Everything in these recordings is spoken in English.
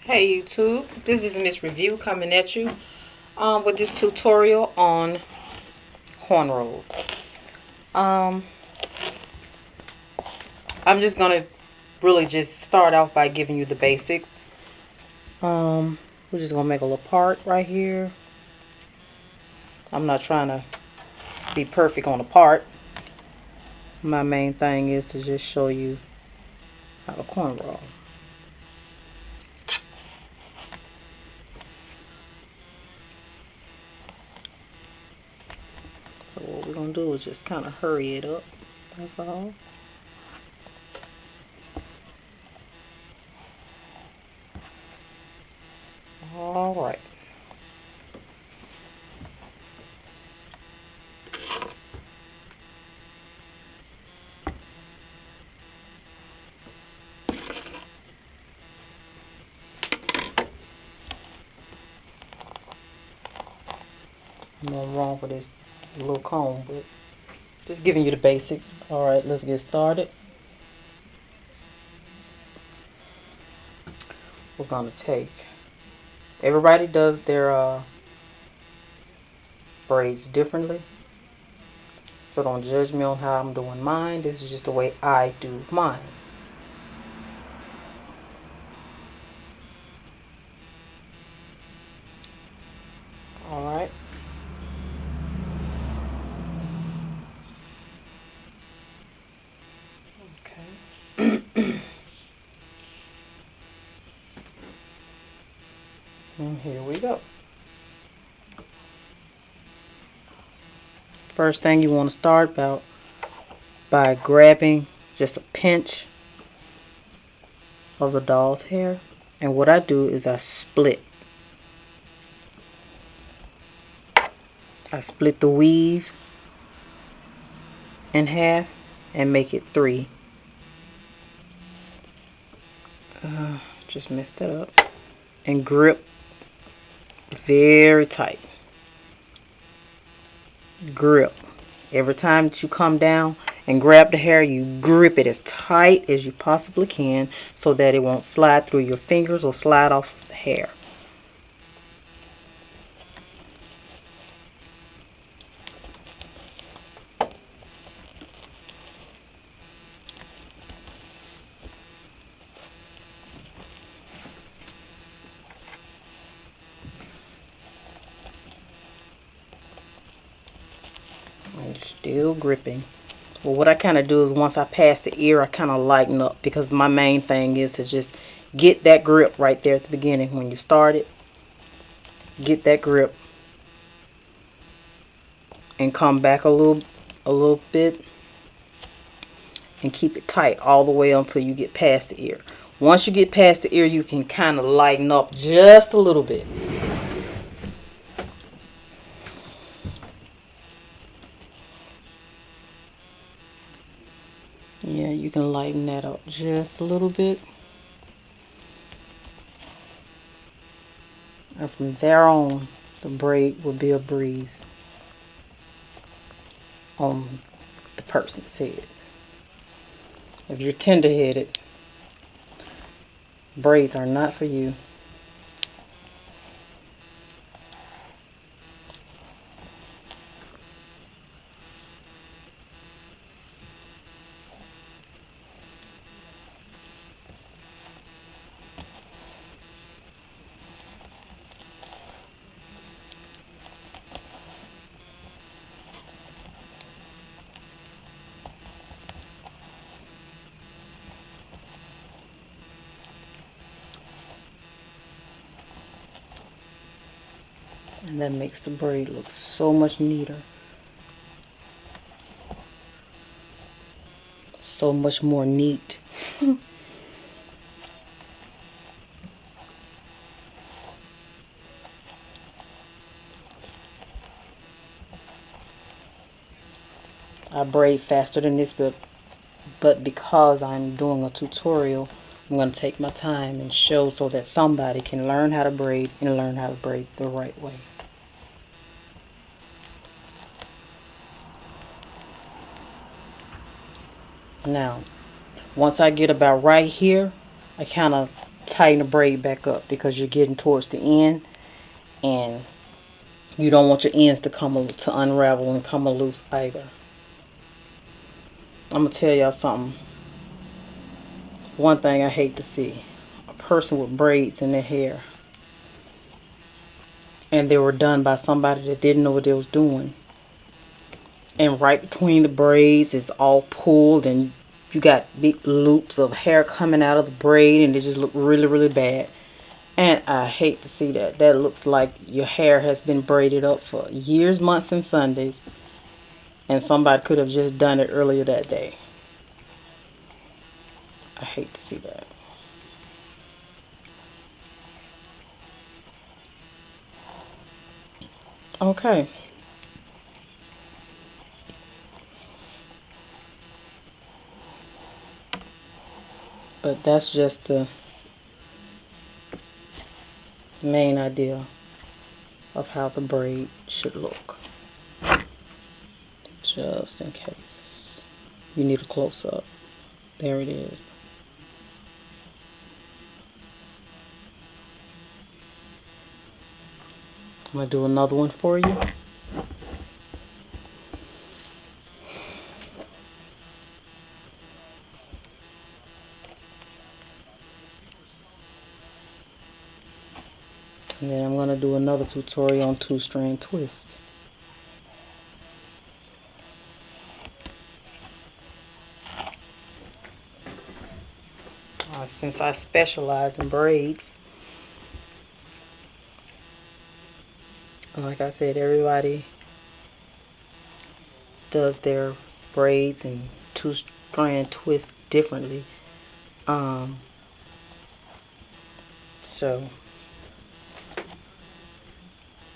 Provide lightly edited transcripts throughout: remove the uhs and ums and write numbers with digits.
Hey YouTube, this is Miss Review coming at you with this tutorial on cornrows. Um, I'm just gonna really just start off by giving you the basics. We're just gonna make a little part right here. I'm not trying to be perfect on the part. My main thing is to just show you how to cornrow. So what we're gonna do is just kind of hurry it up. That's all. All right. Nothing wrong with this little comb, but just giving you the basics. Alright, let's get started. We're going to take, everybody does their braids differently, so don't judge me on how I'm doing mine. This is just the way I do mine. Alright. Okay. And here we go. First thing you want to start about by grabbing just a pinch of the doll's hair, and what I do is I split the weave in half and make it 3. Just messed that up. And grip very tight. Grip. Every time that you come down and grab the hair, you grip it as tight as you possibly can so that it won't slide through your fingers or slide off the hair. And still gripping. Well, what I kind of do is once I pass the ear, I kind of lighten up, because my main thing is to just get that grip right there at the beginning when you start it. Get that grip and come back a little bit and keep it tight all the way until you get past the ear. Once you get past the ear, you can kind of lighten up just a little bit. Yeah, you can lighten that up just a little bit. And from there on, the braid will be a breeze on the person's head. If you're tender-headed, braids are not for you. And that makes the braid look so much neater. So much more neat. I braid faster than this, but because I'm doing a tutorial, I'm going to take my time and show so that somebody can learn how to braid and learn how to braid the right way. Now, once I get about right here, I kind of tighten the braid back up because you're getting towards the end, and you don't want your ends to unravel and come loose either. I'm gonna tell y'all something. One thing I hate to see: a person with braids in their hair, and they were done by somebody that didn't know what they was doing. And right between the braids is all pulled, and you got big loops of hair coming out of the braid, and they just look really, really bad. And I hate to see that. That looks like your hair has been braided up for years, months, and Sundays, and somebody could have just done it earlier that day. I hate to see that. Okay. But that's just the main idea of how the braid should look. Just in case you need a close-up. There it is. I'm going to do another one for you. And then I'm going to do another tutorial on two-strand twists. Since I specialize in braids, like I said, everybody does their braids and two-strand twists differently. So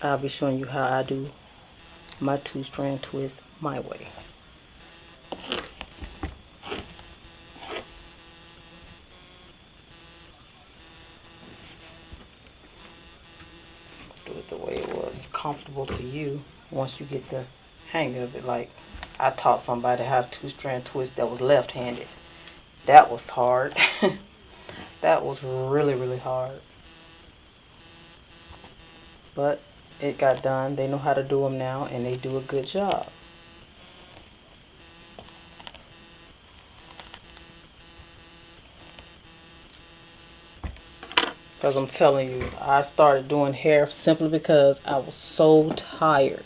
I'll be showing you how I do my two-strand twist my way. Do it the way it was comfortable to you once you get the hang of it. Like I taught somebody how to two-strand twist that was left-handed. That was hard. That was really, really hard. But it got done. They know how to do them now, and they do a good job. Because I'm telling you, I started doing hair simply because I was so tired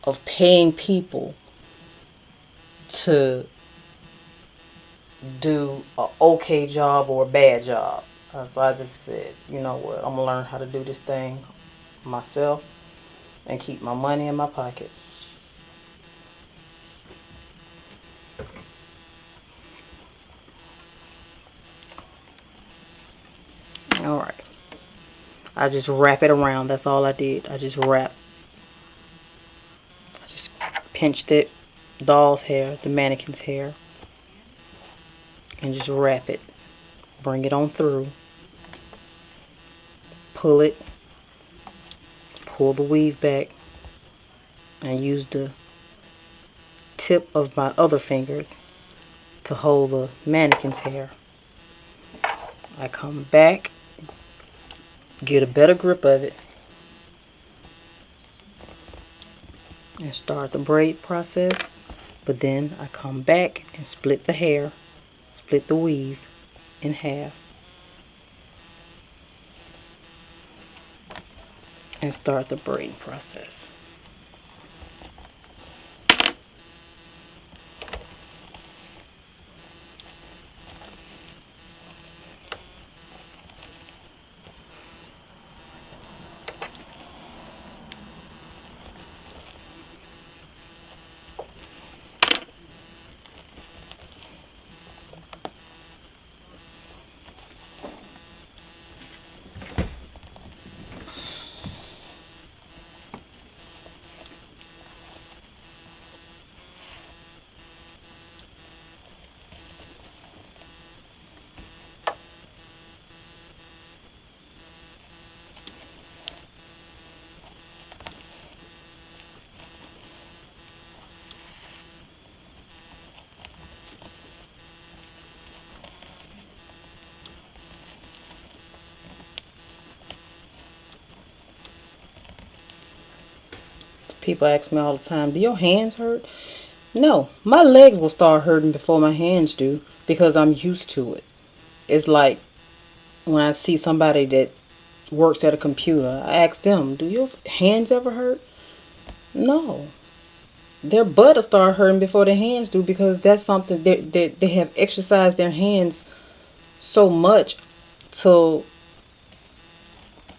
of paying people to do an okay job or a bad job. So I just said, you know what, I'm going to learn how to do this thing myself and keep my money in my pocket. Alright. I just wrap it around. That's all I did. I just pinched it, doll's hair, the mannequin's hair, and just wrap it. Bring it on through. Pull it. Pull the weave back. And use the tip of my other fingers to hold the mannequin's hair. I come back, get a better grip of it, and start the braid process. But then I come back and split the hair, split the weave in half, and start the braiding process. People ask me all the time, do your hands hurt? No, my legs will start hurting before my hands do because I'm used to it. It's like when I see somebody that works at a computer, I ask them, do your hands ever hurt? No. Their butt will start hurting before their hands do because that's something they have exercised their hands so much till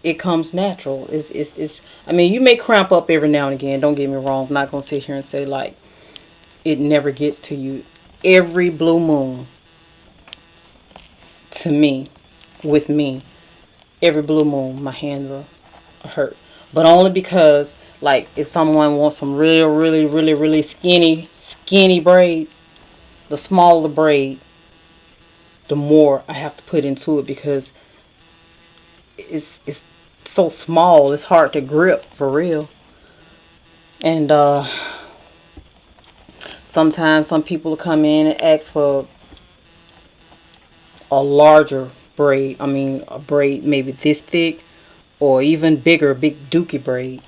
it comes natural. I mean, you may cramp up every now and again. Don't get me wrong. I'm not gonna sit here and say like it never gets to you. Every blue moon, to me, with me, every blue moon, my hands are hurt. But only because, like, if someone wants some really skinny braids, the smaller the braid, the more I have to put into it because it's so small. It's hard to grip for real. And sometimes some people come in and ask for a larger braid. I mean, a braid maybe this thick or even bigger, big dookie braid.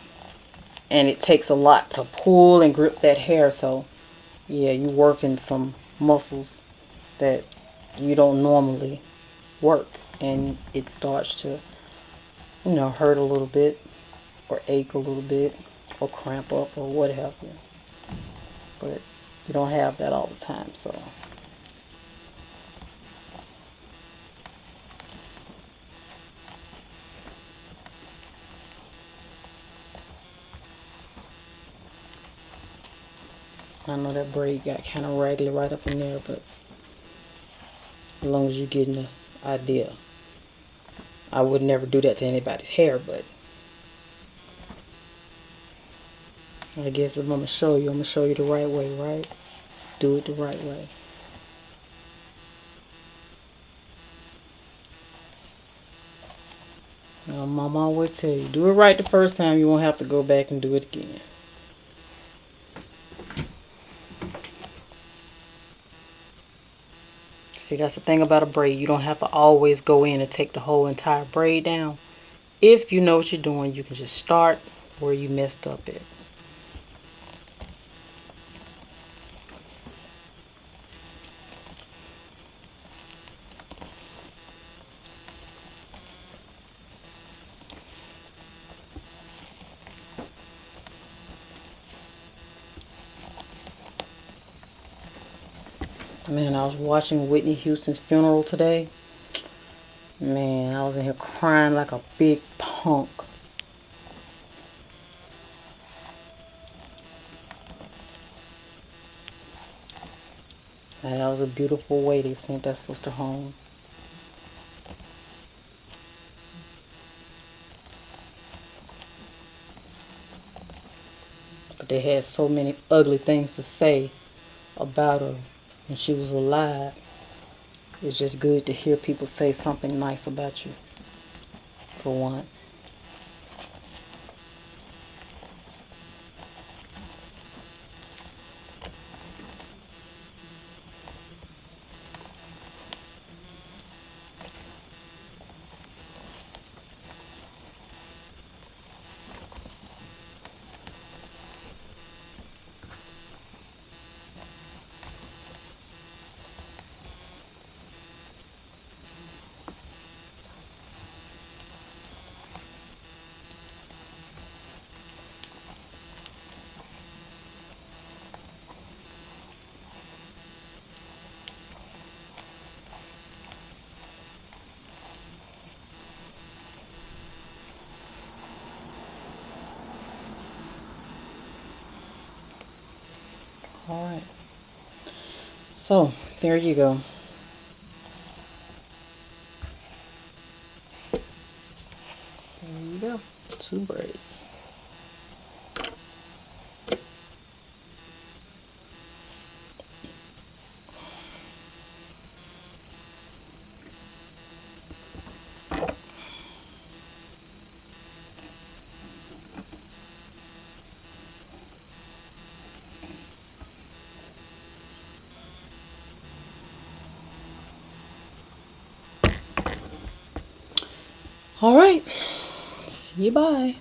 And it takes a lot to pull and grip that hair. So, yeah, you working some muscles that you don't normally work. And it starts to, hurt a little bit or ache a little bit or cramp up or what have you. But you don't have that all the time, so. I know that braid got kind of raggedy right up in there, but as long as you're getting the idea. I would never do that to anybody's hair, but I guess if I'm going to show you, I'm going to show you the right way, right? Do it the right way. Mama always tell you, do it right the first time, you won't have to go back and do it again. See, that's the thing about a braid. You don't have to always go in and take the whole entire braid down. If you know what you're doing, you can just start where you messed up at. Man, I was watching Whitney Houston's funeral today. Man, I was in here crying like a big punk. And that was a beautiful way they sent that sister home. But they had so many ugly things to say about her when she was alive. It's just good to hear people say something nice about you, for once. Alright. So, there you go. There you go. 2 braids. Alright. See you, bye.